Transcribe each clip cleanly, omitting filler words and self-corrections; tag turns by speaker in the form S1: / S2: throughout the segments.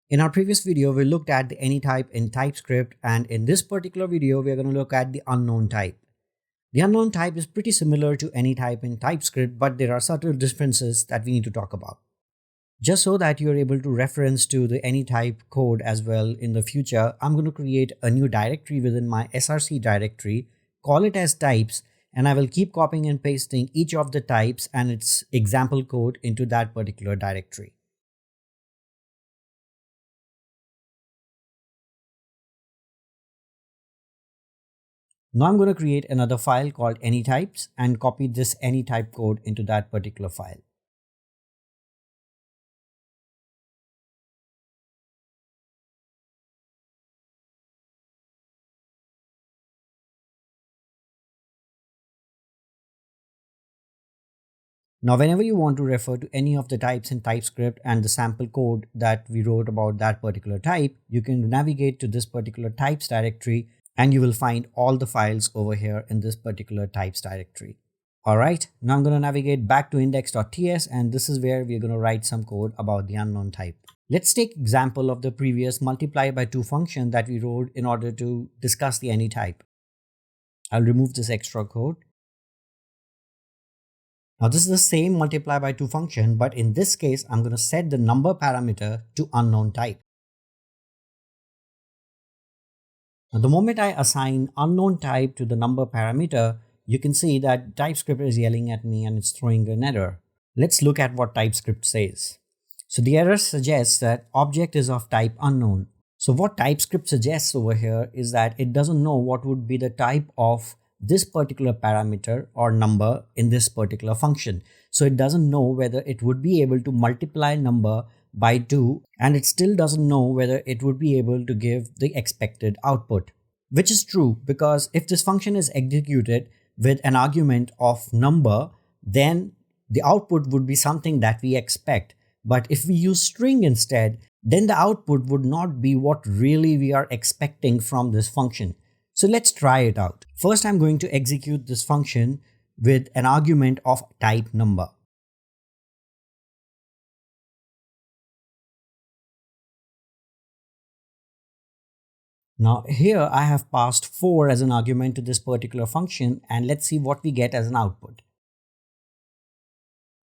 S1: In our previous video, we looked at the any type in TypeScript, and in this particular video, we are going to look at the unknown type. The unknown type is pretty similar to any type in TypeScript, but there are subtle differences that we need to talk about. Just so that you're able to reference to the any type code as well in the future, I'm going to create a new directory within my src directory, call it as types, and I will keep copying and pasting each of the types and its example code into that particular directory. Now I'm going to create another file called anytypes and copy this anytype code into that particular file. Now, whenever you want to refer to any of the types in TypeScript and the sample code that we wrote about that particular type, you can navigate to this particular types directory and you will find all the files over here in this particular types directory. Alright, now I'm going to navigate back to index.ts and this is where we're going to write some code about the unknown type. Let's take example of the previous multiply by 2 function that we wrote in order to discuss the any type. I'll remove this extra code. Now this is the same multiply by 2 function, but in this case, I'm going to set the number parameter to unknown type. Now the moment I assign unknown type to the number parameter, you can see that TypeScript is yelling at me and it's throwing an error. Let's look at what TypeScript says. So the error suggests that object is of type unknown. So what TypeScript suggests over here is that it doesn't know what would be the type of this particular parameter or number in this particular function. So it doesn't know whether it would be able to multiply number by 2, and it still doesn't know whether it would be able to give the expected output. Which is true, because if this function is executed with an argument of number, then the output would be something that we expect. But if we use string instead, then the output would not be what really we are expecting from this function. So let's try it out. First, I'm going to execute this function with an argument of type number. Now here I have passed 4 as an argument to this particular function, and let's see what we get as an output.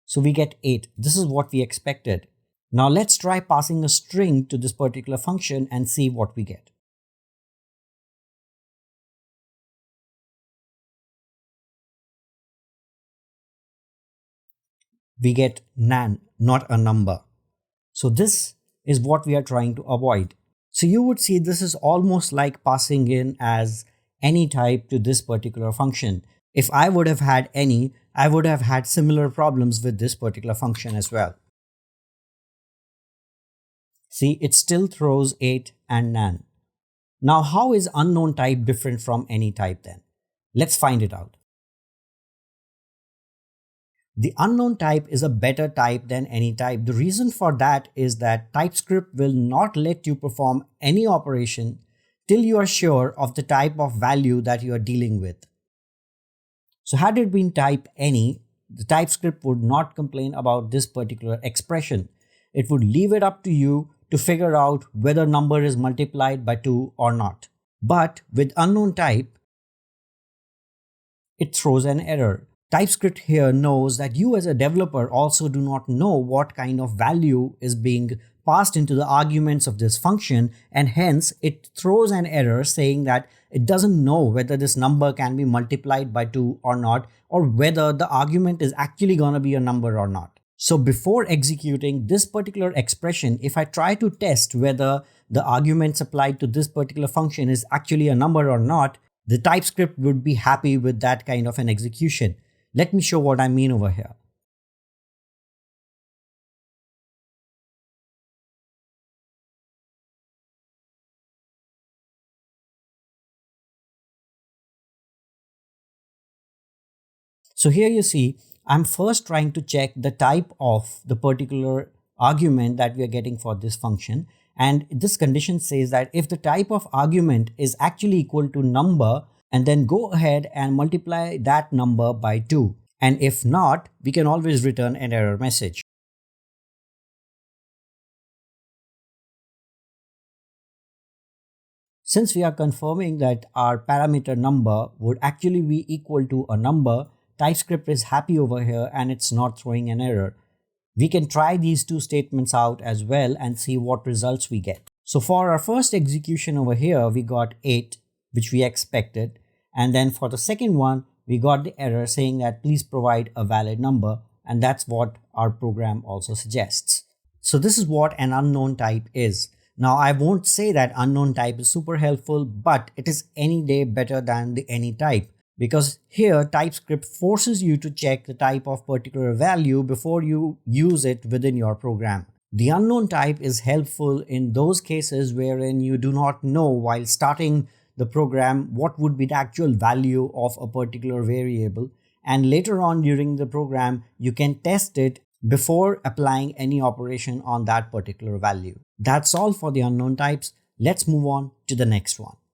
S1: So we get 8. This is what we expected. Now let's try passing a string to this particular function and see what we get. We get nan, not a number. So this is what we are trying to avoid. So you would see this is almost like passing in as any type to this particular function. If I would have had any, I would have had similar problems with this particular function as well. See, it still throws 8 and nan. Now, how is unknown type different from any type then? Let's find it out. The unknown type is a better type than any type. The reason for that is that TypeScript will not let you perform any operation till you are sure of the type of value that you are dealing with. So had it been type any, the TypeScript would not complain about this particular expression. It would leave it up to you to figure out whether number is multiplied by 2 or not. But with unknown type, it throws an error. TypeScript here knows that you as a developer also do not know what kind of value is being passed into the arguments of this function, and hence it throws an error saying that it doesn't know whether this number can be multiplied by 2 or not, or whether the argument is actually going to be a number or not. So before executing this particular expression, if I try to test whether the arguments applied to this particular function is actually a number or not, the TypeScript would be happy with that kind of an execution. Let me show what I mean over here. So here you see, I'm first trying to check the type of the particular argument that we are getting for this function. And this condition says that if the type of argument is actually equal to number, and then go ahead and multiply that number by 2. And if not, we can always return an error message. Since we are confirming that our parameter number would actually be equal to a number, TypeScript is happy over here and it's not throwing an error. We can try these two statements out as well and see what results we get. So for our first execution over here, we got 8, which we expected. And then for the second one, we got the error saying that please provide a valid number. And that's what our program also suggests. So this is what an unknown type is. Now, I won't say that unknown type is super helpful, but it is any day better than the any type, because here TypeScript forces you to check the type of particular value before you use it within your program. The unknown type is helpful in those cases wherein you do not know while starting the program what would be the actual value of a particular variable, and later on during the program you can test it before applying any operation on that particular value. That's all for the unknown types. Let's move on to the next one.